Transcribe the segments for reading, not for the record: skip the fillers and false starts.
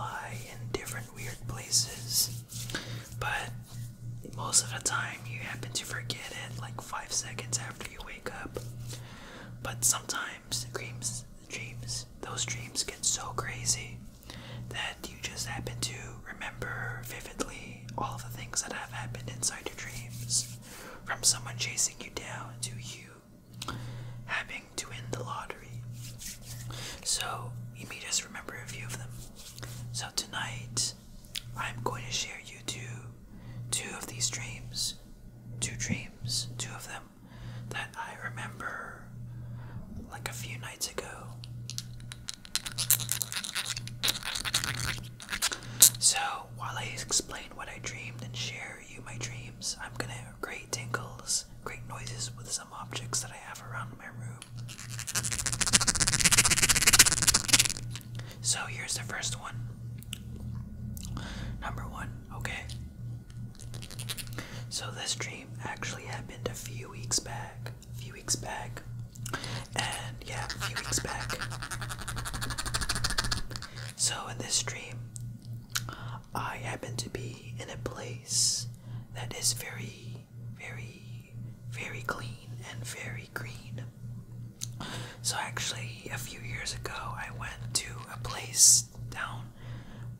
lie in different weird places, but most of the time you happen to forget it like 5 seconds after you wake up. But sometimes those dreams get so crazy that you just happen to remember vividly all of the things that have happened inside your dreams, from someone chasing you down to you having to win the lottery. So you may just remember a few of them. So tonight I'm going to share you two of these dreams. Two of them that I remember like a few nights ago. So while I explain what I dreamed and share you my dreams, I'm gonna create tingles, create noises with some objects that I have around my room. So here's the first one. Number one, okay. So this dream actually happened a few weeks back. And yeah, a few weeks back. So in this dream, I happen to be in a place that is very, very, very clean and very green. So actually, a few years ago, I went to a place down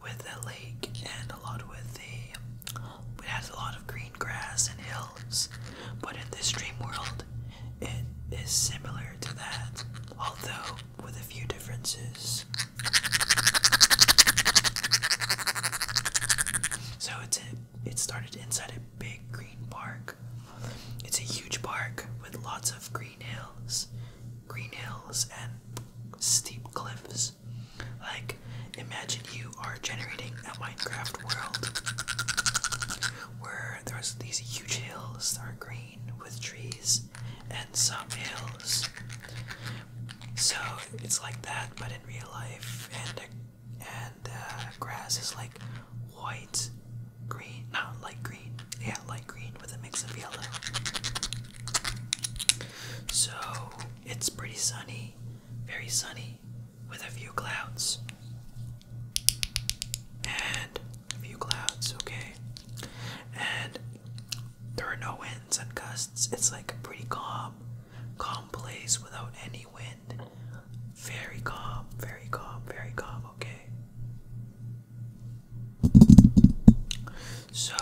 with a lake and it has a lot of green grass and hills. But in this dream world, it is similar to that, although with a few differences. So it started inside a big green park. It's a huge park with lots of green hills and steep cliffs. Like, imagine you are generating a Minecraft world where there's these huge hills that are green with trees and some hills. So it's like that, but in real life, and grass is like white, green, not light green. Yeah, light green with a mix of yellow. So it's pretty sunny, very sunny, with a few clouds. And a few clouds, okay. And there are no winds and gusts. It's like a pretty calm place without any wind. Very calm, very calm, very calm, okay. So,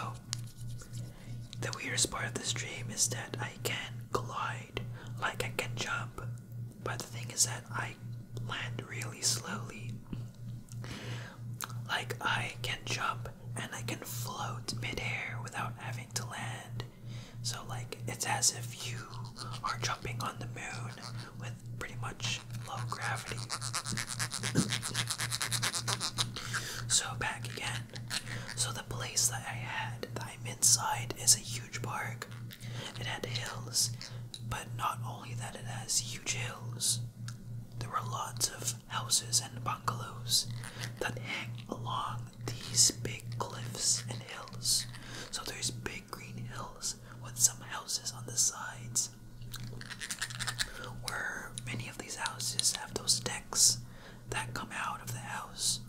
the weirdest part of this dream is that I can glide, like I can jump, but the thing is that I land really slowly. Like I can jump and I can float mid-air without having to land. So like it's as if you are jumping on the moon with pretty much low gravity. So back again. So the place that I'm inside is a huge park. It had hills, but not only that, it has huge hills. There were lots of houses and bungalows that hang along these big cliffs and hills. So there's big green hills with some houses on the sides, where many of these houses have those decks that come out of the house.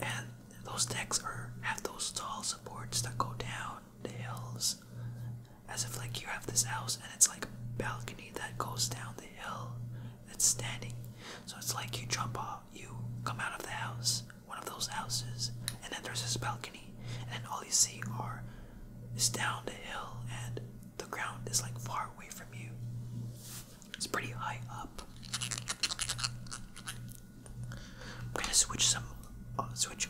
And those decks have those tall supports that go down the hills, as if like you have this house and it's like a balcony that goes down the hill that's standing. So it's like you jump off, you come out of the house, one of those houses, and then there's this balcony, and then all you see is down the hill, and the ground is like far away from you. It's pretty high up. I'm gonna switch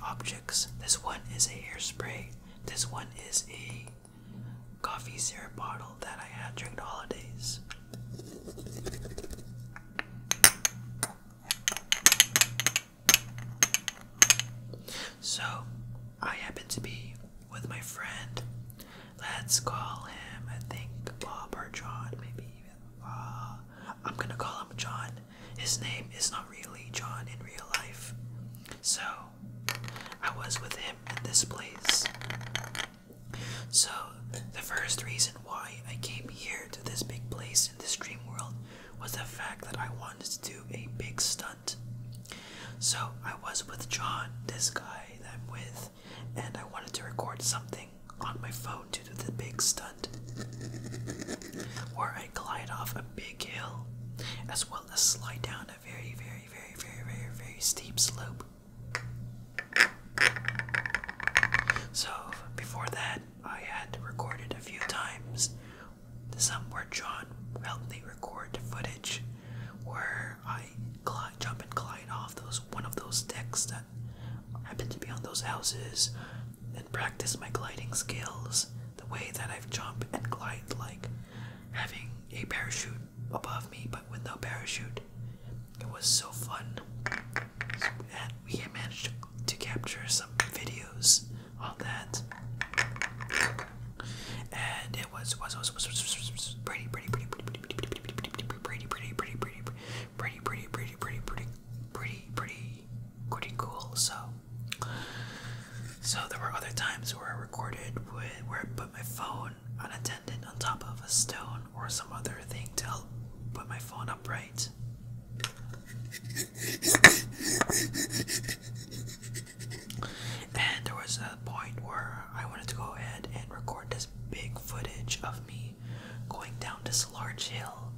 objects. This one is a hairspray. This one is a coffee syrup bottle that I had during the holidays. So, I happen to be with my friend. Let's call him, I think, Bob or John, maybe. I'm gonna call him John. His name is not really John in real life. So, I was with him in this place. So, the first reason why I came here to this big place in this dream world was the fact that I wanted to do a big stunt. So I was with John, this guy that I'm with, and I wanted to record something on my phone to do the big stunt where I glide off a big hill as well as slide down a very steep slope. So before that, I had recorded a few times some where John helped me record the footage where I jump and glide off one of those decks that happen to be on those houses, and practice my gliding skills the way that I've jumped and glide, like having a parachute above me but with no parachute. It was so fun, and we managed to capture some videos of that, and it was pretty cool. So there were other times where I recorded where I put my phone unattended on top of a stone or some other thing to help put my phone upright. And there was a point where I wanted to go ahead and record this big footage of me going down this large hill.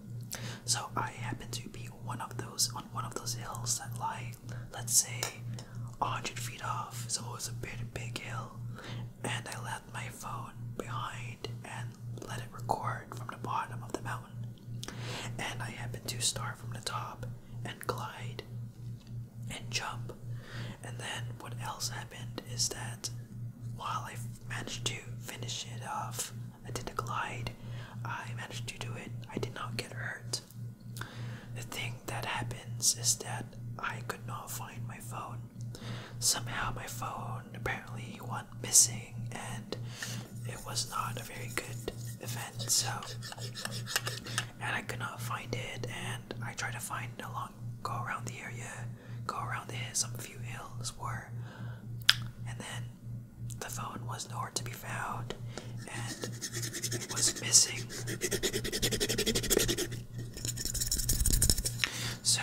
So I happened to be on one of those hills that lie, let's say, 100 feet off. So it was a big hill, and I left my phone behind and let it record from the bottom of the mountain. And I happened to start from the top and glide and jump. And then what else happened is that while I managed to finish it off, I did a glide, I managed to do it, I did not get hurt. The thing that happens is that I could not find my phone. Somehow my phone apparently went missing, and it was not a very good event. So, and I could not find it, and I tried to find it go around the area, go around some few hills and then the phone was nowhere to be found, and it was missing. So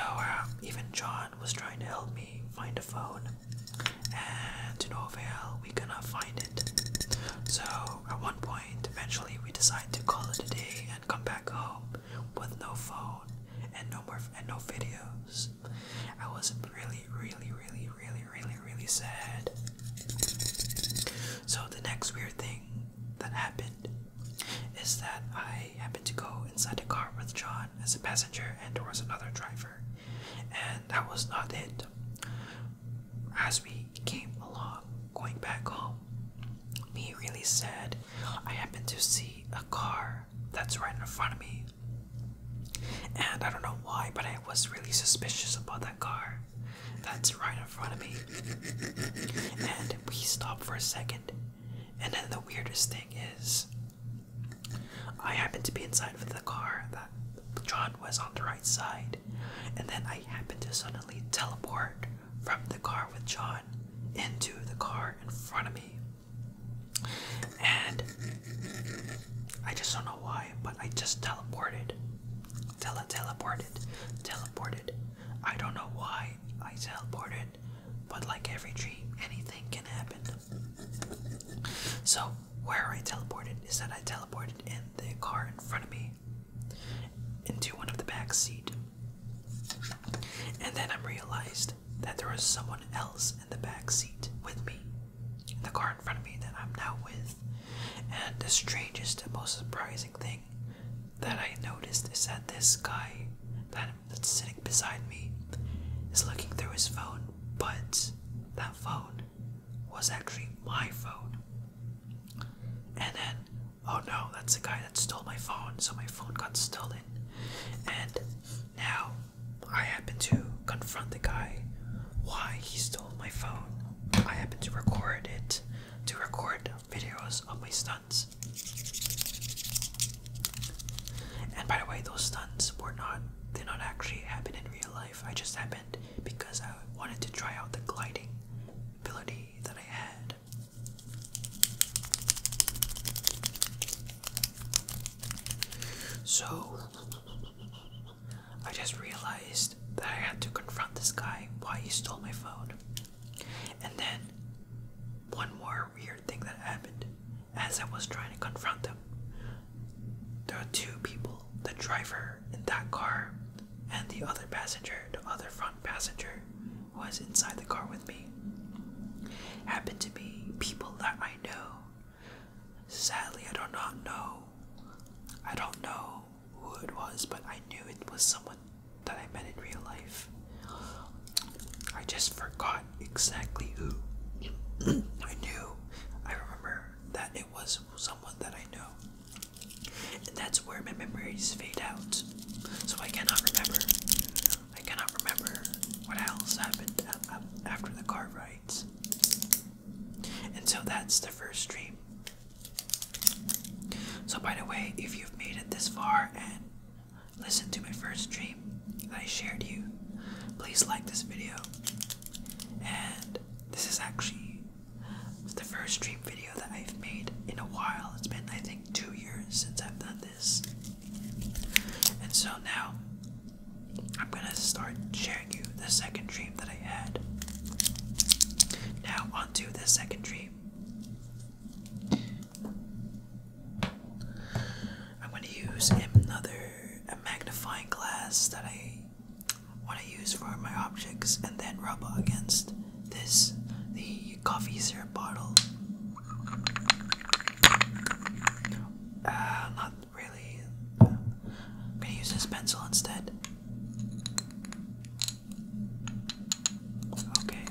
even John was trying to help me find a phone, and to no avail, we could not find it. So at one point, eventually we decided to call it a day and come back home with no phone and no videos. I was really sad. So the next weird thing that happened is that I happened to go inside the car with John as a passenger, and there was another driver, and that was not it. As we came along going back home, me really sad, I happened to see a car that's right in front of me, and I don't know why, but I was really suspicious about that car that's right in front of me. And we stopped for a second, and then the weirdest thing is I happened to be inside of the car that John was on the right side, and then I happened to suddenly teleport from the car with John into the car in front of me. And I just don't know why, but I just teleported. Teleported. I don't know why I teleported, but like every dream, anything can happen. So where I teleported is that I teleported in the car in front of me into one of the back seat, and then I realized that there was someone else in the back seat with me in the car in front of me that I'm now with. And the strangest and most surprising thing that I noticed is that this guy that's sitting beside me is looking through his phone, but that phone was actually my phone. And then, oh no, that's the guy that stole my phone, so my phone got stolen. And now I happen to confront the guy why he stole my phone. I happen to record it, to record videos of my stunts. And by the way, those stunts did not actually happen in real life. I just happened because I wanted to try out the gliding ability that I had. So I just realized that I had to confront this guy why he stole my phone. And then one more weird thing that happened as I was trying to confront him. There were two people, the driver in that car and the other passenger, the other front passenger who was inside the car with me, happened to be people that I know. Sadly, I don't know who it was, but I knew it was someone that I met in real life. I just forgot exactly who. I remember that it was someone that I know. And that's where my memories fade out. So I cannot remember what else happened after the car rides. And so that's the first stream. So by the way, if you've made it this far and listened to my first stream that I shared you, please like this video. And this is actually the first stream video that I've made in a while. It's been, I think, 2 years since I've done this. And so now I'm gonna start sharing you the second dream that I had. Now onto the second dream. I'm gonna use a magnifying glass that I want to use for my objects, and then rub against the coffee syrup bottle. Not really. I'm gonna use this pencil instead. Okay.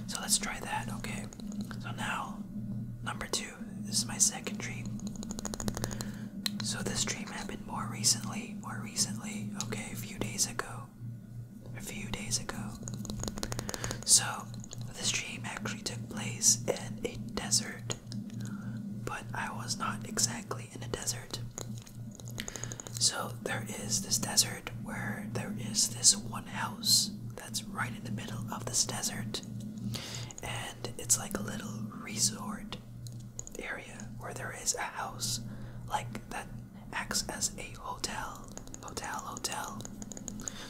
So let's try that, okay? So now, number 2. This is my second dream. So this dream happened more recently, okay, a few days ago. So, this dream actually took place in a desert, but I was not exactly in a desert. So there is this desert where there is this one house that's right in the middle of this desert, and it's like a little resort area where there is a house like that acts as a hotel.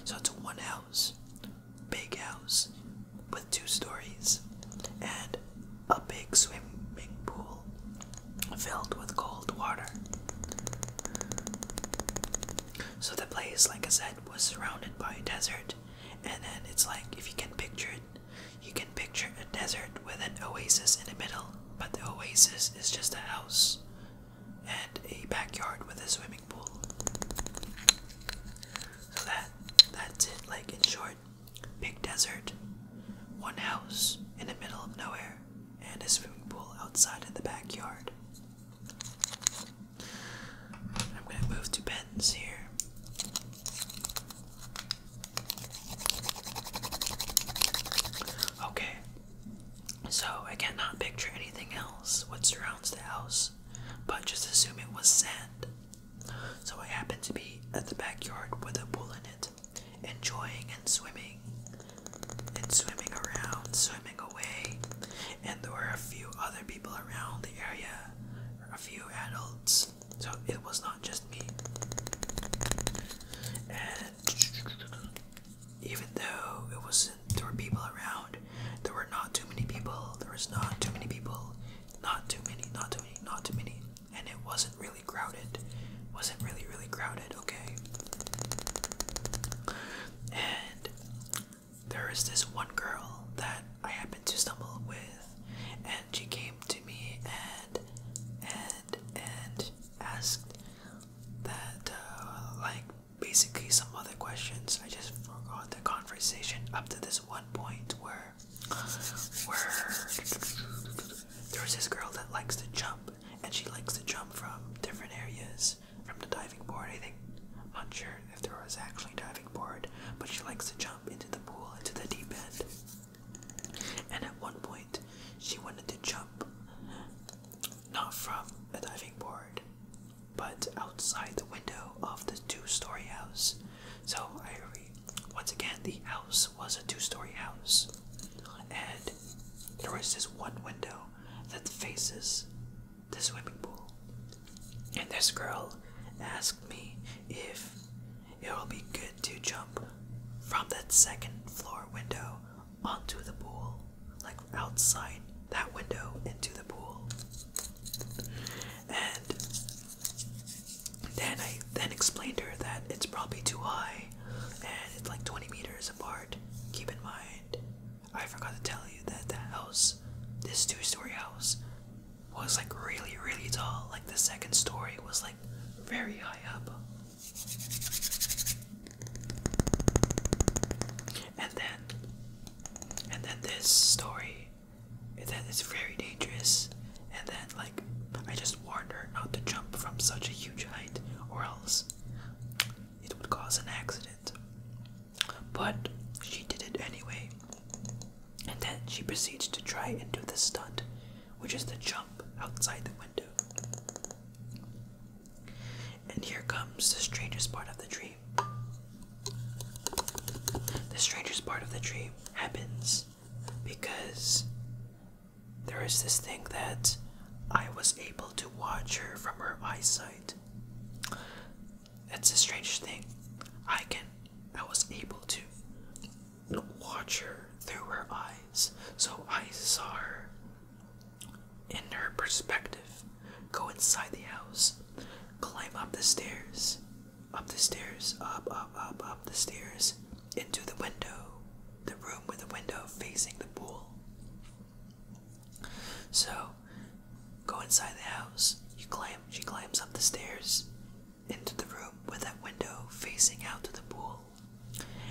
So it's one house, big house with 2 stories and a big swimming pool filled with cold water. So the place, like I said, was surrounded by a desert, and then it's like, if you can picture it, you can picture a desert with an oasis in the middle, but the oasis is just a house and a backyard with a swimming pool. So that's it, like, in short. Big desert, one house in the middle of nowhere, and a swimming pool outside in the backyard. I'm gonna move to pens here. Okay, so I cannot picture anything else what surrounds the house, but just assume it was sand. So I happened to be at the backyard with a pool in it, enjoying and swimming around, swimming away, and there were a few other people around the area, a few adults, so it was not just me. And even though there were people around, there were not too many people, and it wasn't really crowded, really crowded, okay? And there is this one girl that I happened to stumble with, and she came to me and asked that, like, basically some other questions. I just forgot the conversation up to this one point where there was this girl that likes to jump, and she likes to jump from different areas from the diving board. I'm not sure if there was actually a diving board, but she likes to jump into the pool, into the deep end. And at one point, she wanted to jump not from a diving board, but outside the window of the 2-story house. So once again, the house was a 2-story house, and there was this one window that faces the swimming pool. And this girl asked me if it will be good to jump from that second floor window onto the pool, like outside that window into the pool. And then I explained to her that it's probably too high and it's like 20 meters apart. Keep in mind, I forgot to tell you that the house, this 2-story house, was like really, really tall. Like the second story was like very high up. And then this story, that is very dangerous. And then like I just warned her not to jump from such a huge height, or else it would cause an accident. But she did it anyway. And then she proceeds to try and do the stunt, which is to jump outside the window. And here comes the strangest part of the dream. The strangest part of the dream happens because there is this thing that I was able to watch her from her eyesight. It's a strange thing. I was able to watch her through her eyes. So I saw her in her perspective go inside the house, climb up the stairs, up the stairs, into the window, the room with the window facing the pool. So, go inside the house, she climbs up the stairs, into the room with that window facing out to the pool.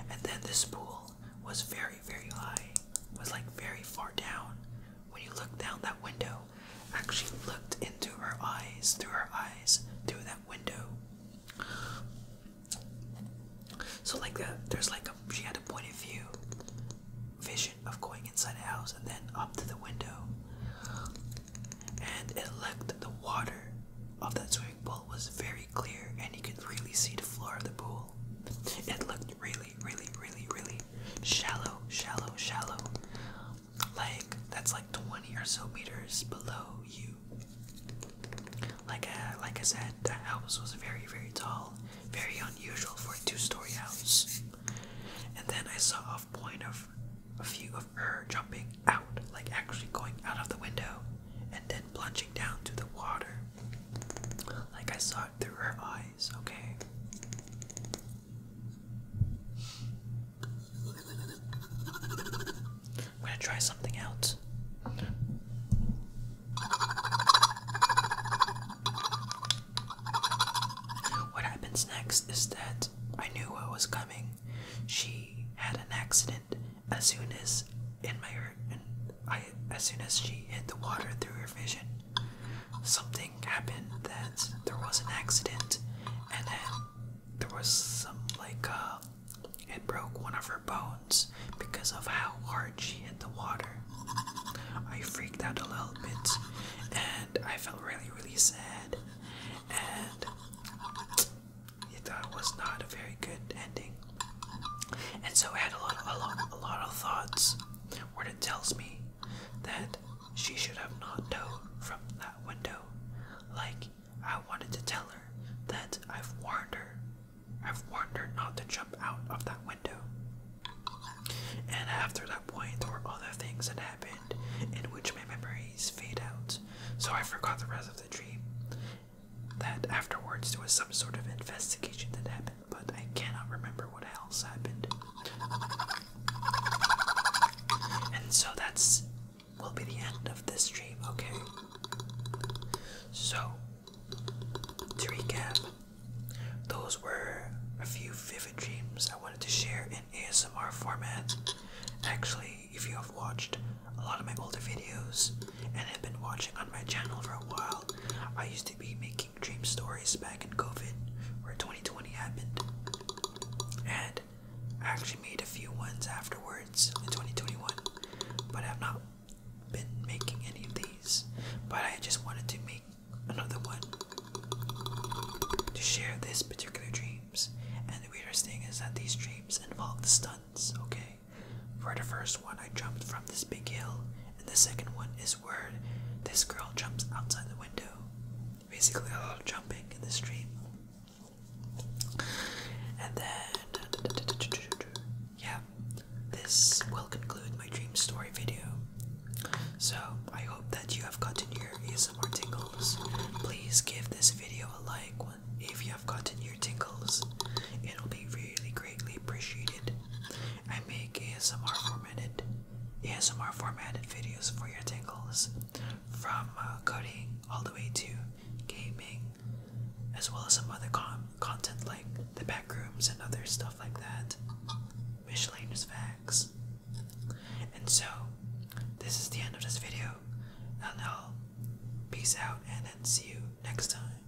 And then this pool was very, very high, was like very far down. When you looked down that window, actually looked into her eyes, through through that window. So like she had a point of view, vision of going inside the house and then up to the window. And it looked, the water of that swimming pool was very clear and you could really see the floor of the pool. It looked really, really, really, really shallow. That's like 20 or so meters below you. Like I said, the house was very, very tall, very unusual for a 2-story house. And then I saw a view of her jumping out, like actually going out of the window and then plunging down to the water. Like I saw it through her eyes, okay? I'm gonna try something out. What happens next is that I knew what was coming. She had an accident as soon as she hit the water through her vision. Something happened that there was an accident, and then there was some it broke one of her bones because of how hard she hit the water. I freaked out a little bit and I felt really, really sad, and that was not a very good ending. And so I had a lot of thoughts where it tells me that she should have not dove from that window. Like, I wanted to tell her that I've warned her not to jump out of that window. And after that point, there were other things that happened in which my memories fade out. So I forgot the rest of the dream. That afterwards there was some sort of investigation that happened, but I cannot remember what else happened. And so will be the end of this dream, okay? So, to recap, those were a few vivid dreams I wanted to share in ASMR format. Actually, if you have watched a lot of my older videos and have been watching on my channel for a while, I used to be making dream stories back in COVID, where 2020 happened. And I actually made a few ones afterwards in 2021, but I have not been making any of these. But I just wanted to make another one to share this particular dreams. And the weirdest thing is that these dreams involve the stunts, okay? For the first one, I jumped from this big hill, and the second one is where this girl jumps outside the window. Basically a lot of jumping in this dream. And then tingles. It'll be really greatly appreciated. I make ASMR formatted videos for your tingles, from coding all the way to gaming, as well as some other content like the back rooms and other stuff like that. Miscellaneous facts. And so, this is the end of this video, and I'll peace out and then see you next time.